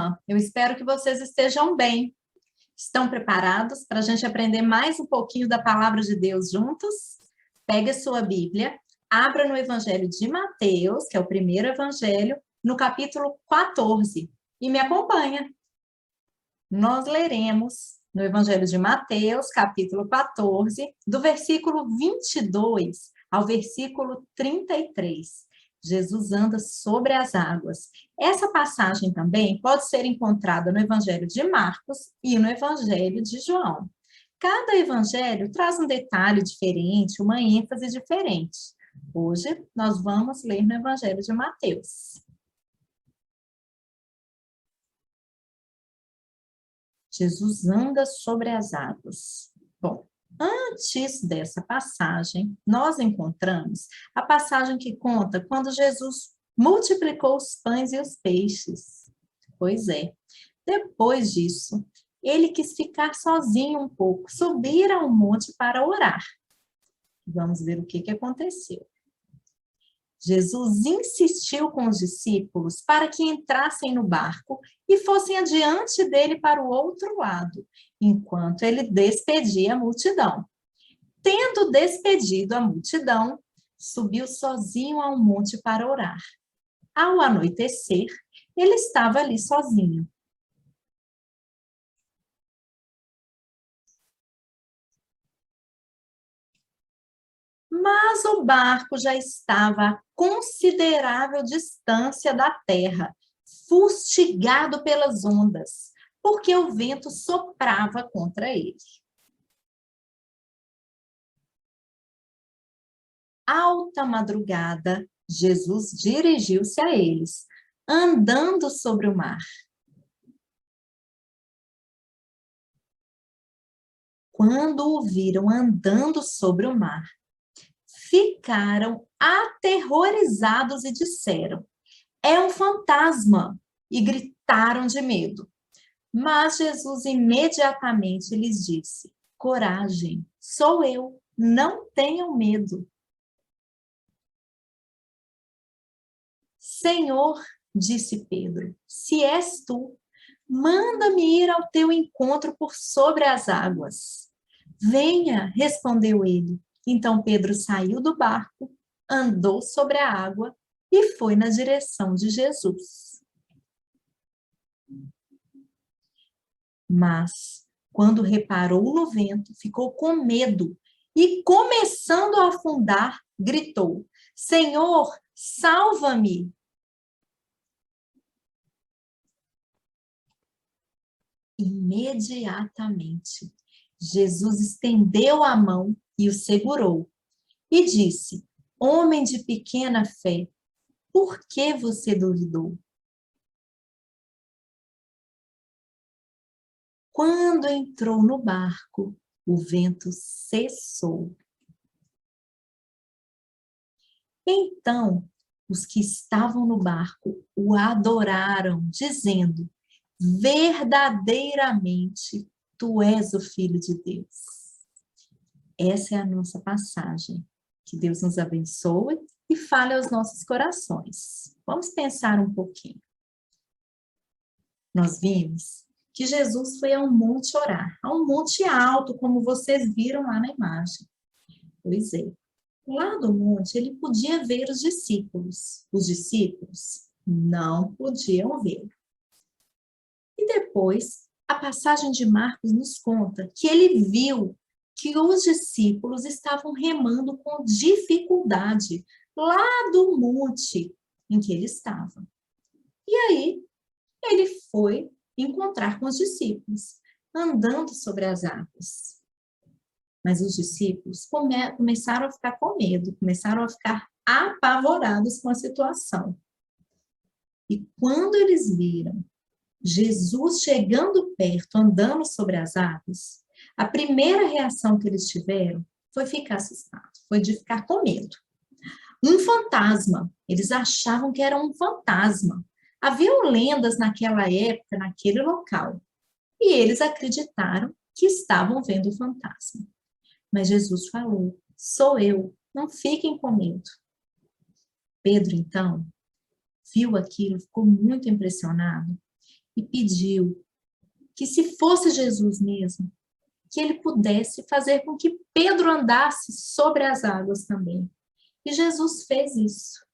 turma, eu espero que vocês estejam bem. Estão preparados para a gente aprender mais um pouquinho da palavra de Deus juntos? Pegue a sua Bíblia, abra no Evangelho de Mateus, que é o primeiro evangelho, no capítulo 14, e me acompanha. Nós leremos no Evangelho de Mateus, capítulo 14, do versículo 22 ao versículo 33. Jesus anda sobre as águas. Essa passagem também pode ser encontrada no Evangelho de Marcos e no Evangelho de João. Cada evangelho traz um detalhe diferente, uma ênfase diferente. Hoje, nós vamos ler no Evangelho de Mateus. Jesus anda sobre as águas. Bom, antes dessa passagem, nós encontramos a passagem que conta quando Jesus multiplicou os pães e os peixes. Pois é. Depois disso, ele quis ficar sozinho um pouco, subir ao monte para orar. Vamos ver o que aconteceu. Jesus insistiu com os discípulos para que entrassem no barco e fossem adiante dele para o outro lado, enquanto ele despedia a multidão. Tendo despedido a multidão, subiu sozinho ao monte para orar. Ao anoitecer, ele estava ali sozinho. Mas o barco já estava a considerável distância da terra, fustigado pelas ondas, porque o vento soprava contra ele. Alta madrugada, Jesus dirigiu-se a eles, andando sobre o mar. Quando o viram andando sobre o mar, ficaram aterrorizados e disseram: "É um fantasma!" e gritaram de medo. Mas Jesus imediatamente lhes disse: "Coragem, sou eu, não tenham medo." "Senhor", disse Pedro, "se és tu, manda-me ir ao teu encontro por sobre as águas." "Venha", respondeu ele. Então Pedro saiu do barco, andou sobre a água e foi na direção de Jesus. Mas, quando reparou no vento, ficou com medo e, começando a afundar, gritou: "Senhor, salva-me!" Imediatamente, Jesus estendeu a mão e o segurou e disse: "Homem de pequena fé, por que você duvidou?" Quando entrou no barco, o vento cessou. Então, os que estavam no barco o adoraram, dizendo: "Verdadeiramente, tu és o Filho de Deus." Essa é a nossa passagem. Que Deus nos abençoe e fale aos nossos corações. Vamos pensar um pouquinho. Nós vimos que Jesus foi a um monte orar, a um monte alto, como vocês viram lá na imagem. Pois é. Lá do monte, ele podia ver os discípulos. Os discípulos não podiam vê-lo. E depois, a passagem de Marcos nos conta que ele viu que os discípulos estavam remando com dificuldade lá do monte em que ele estava. E aí, ele foi encontrar com os discípulos, andando sobre as águas. Mas os discípulos começaram a ficar com medo, começaram a ficar apavorados com a situação. E quando eles viram Jesus chegando perto, andando sobre as águas, a primeira reação que eles tiveram foi ficar assustados, foi de ficar com medo. Um fantasma, eles achavam que era um fantasma. Haviam lendas naquela época, naquele local, e eles acreditaram que estavam vendo o fantasma. Mas Jesus falou: "Sou eu, não fiquem com medo." Pedro, então, viu aquilo, ficou muito impressionado e pediu que, se fosse Jesus mesmo, que ele pudesse fazer com que Pedro andasse sobre as águas também. E Jesus fez isso.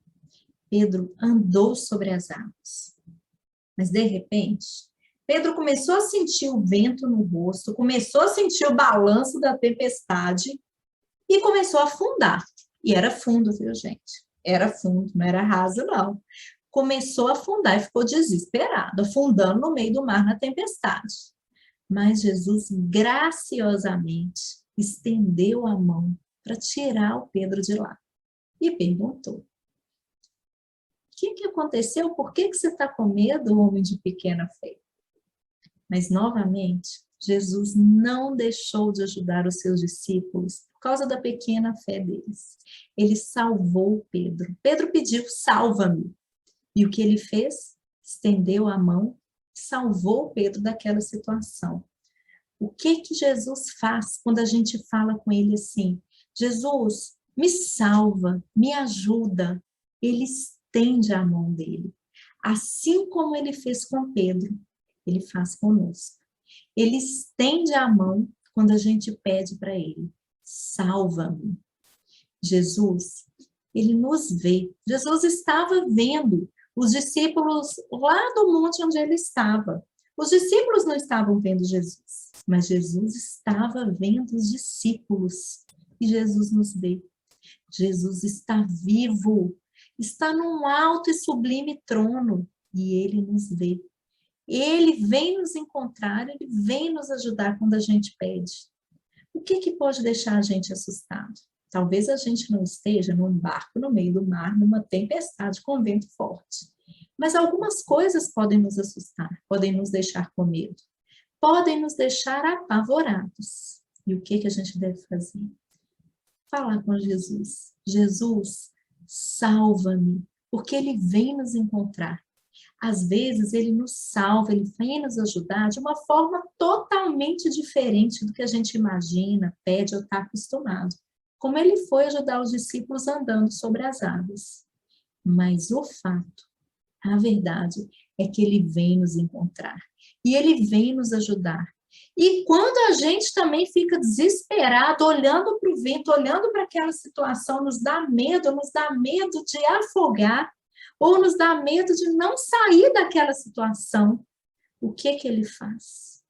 Pedro andou sobre as águas. Mas, de repente, Pedro começou a sentir o vento no rosto, começou a sentir o balanço da tempestade e começou a afundar. E era fundo, viu, gente? Era fundo, não era raso, não. Começou a afundar e ficou desesperado, afundando no meio do mar na tempestade. Mas Jesus, graciosamente, estendeu a mão para tirar o Pedro de lá. E perguntou: o que aconteceu? Por que você está com medo, homem de pequena fé? Mas, novamente, Jesus não deixou de ajudar os seus discípulos por causa da pequena fé deles. Ele salvou Pedro. Pedro pediu: salva-me. E o que ele fez? Estendeu a mão e salvou Pedro daquela situação. O que Jesus faz quando a gente fala com ele assim: Jesus, me salva, me ajuda? Ele estende a mão dele. Assim como ele fez com Pedro, ele faz conosco. Ele estende a mão quando a gente pede para ele: salva-me. Jesus, ele nos vê. Jesus estava vendo os discípulos lá do monte onde ele estava. Os discípulos não estavam vendo Jesus, mas Jesus estava vendo os discípulos. E Jesus nos vê. Jesus está vivo, está num alto e sublime trono, e ele nos vê. Ele vem nos encontrar, ele vem nos ajudar quando a gente pede. O que pode deixar a gente assustado? Talvez a gente não esteja num barco no meio do mar, numa tempestade com vento forte. Mas algumas coisas podem nos assustar, podem nos deixar com medo, podem nos deixar apavorados. E o que a gente deve fazer? Falar com Jesus. Jesus, salva-me, porque ele vem nos encontrar. Às vezes ele nos salva, ele vem nos ajudar de uma forma totalmente diferente do que a gente imagina, pede ou está acostumado. Como ele foi ajudar os discípulos andando sobre as águas. Mas o fato, a verdade, é que ele vem nos encontrar. E ele vem nos ajudar. E quando a gente também fica desesperado, olhando para o vento, olhando para aquela situação, nos dá medo de afogar, ou nos dá medo de não sair daquela situação, o que ele faz?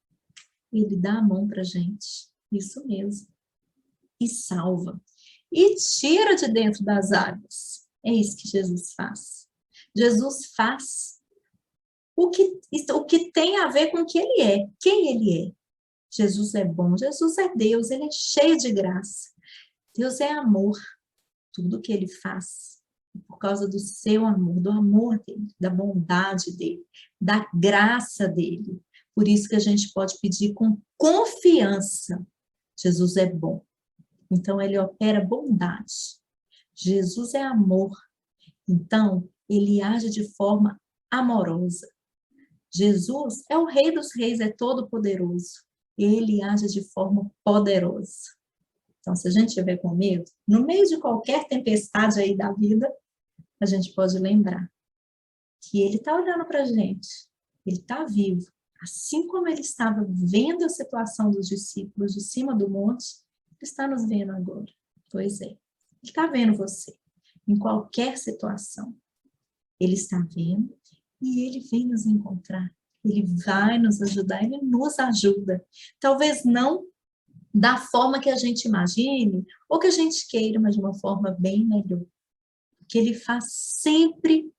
Ele dá a mão para a gente, isso mesmo, e salva, e tira de dentro das águas. É isso que Jesus faz. Jesus faz o que tem a ver com o que ele é, quem ele é. Jesus é bom, Jesus é Deus, ele é cheio de graça. Deus é amor, tudo que ele faz por causa do seu amor, do amor dele, da bondade dele, da graça dele. Por isso que a gente pode pedir com confiança. Jesus é bom. Então, ele opera bondade. Jesus é amor. Então, ele age de forma amorosa. Jesus é o Rei dos Reis, é todo poderoso. Ele age de forma poderosa. Então, se a gente tiver com medo, no meio de qualquer tempestade aí da vida, a gente pode lembrar que ele está olhando para a gente, ele está vivo. Assim como ele estava vendo a situação dos discípulos de cima do monte, ele está nos vendo agora. Pois é, ele está vendo você em qualquer situação. Ele está vendo e ele vem nos encontrar. Ele vai nos ajudar, ele nos ajuda. Talvez não da forma que a gente imagine ou que a gente queira, mas de uma forma bem melhor. Que ele faz sempre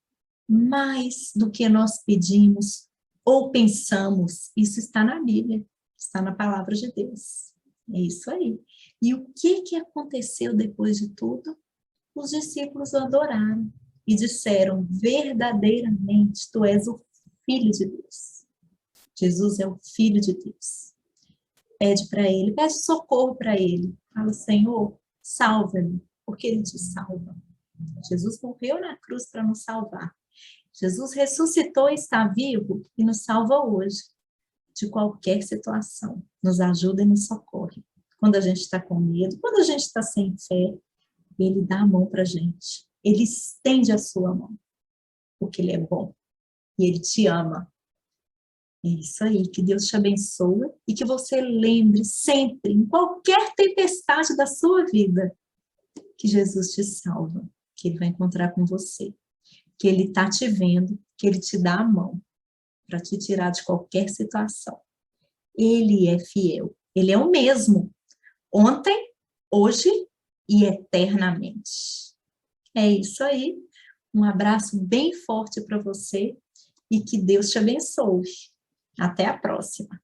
mais do que nós pedimos ou pensamos. Isso está na Bíblia, está na palavra de Deus. É isso aí. E o que aconteceu depois de tudo? Os discípulos o adoraram e disseram: verdadeiramente, tu és o Filho de Deus. Jesus é o Filho de Deus. Pede para ele, pede socorro para ele. Fala: Senhor, salva-me, porque ele te salva. Jesus morreu na cruz para nos salvar. Jesus ressuscitou e está vivo e nos salva hoje de qualquer situação. Nos ajuda e nos socorre. Quando a gente está com medo, quando a gente está sem fé, ele dá a mão para a gente. Ele estende a sua mão, porque ele é bom e ele te ama. É isso aí, que Deus te abençoe e que você lembre sempre, em qualquer tempestade da sua vida, que Jesus te salva, que Ele vai encontrar com você, que Ele está te vendo, que Ele te dá a mão para te tirar de qualquer situação. Ele é fiel, Ele é o mesmo, ontem, hoje e eternamente. É isso aí, um abraço bem forte para você e que Deus te abençoe. Até a próxima.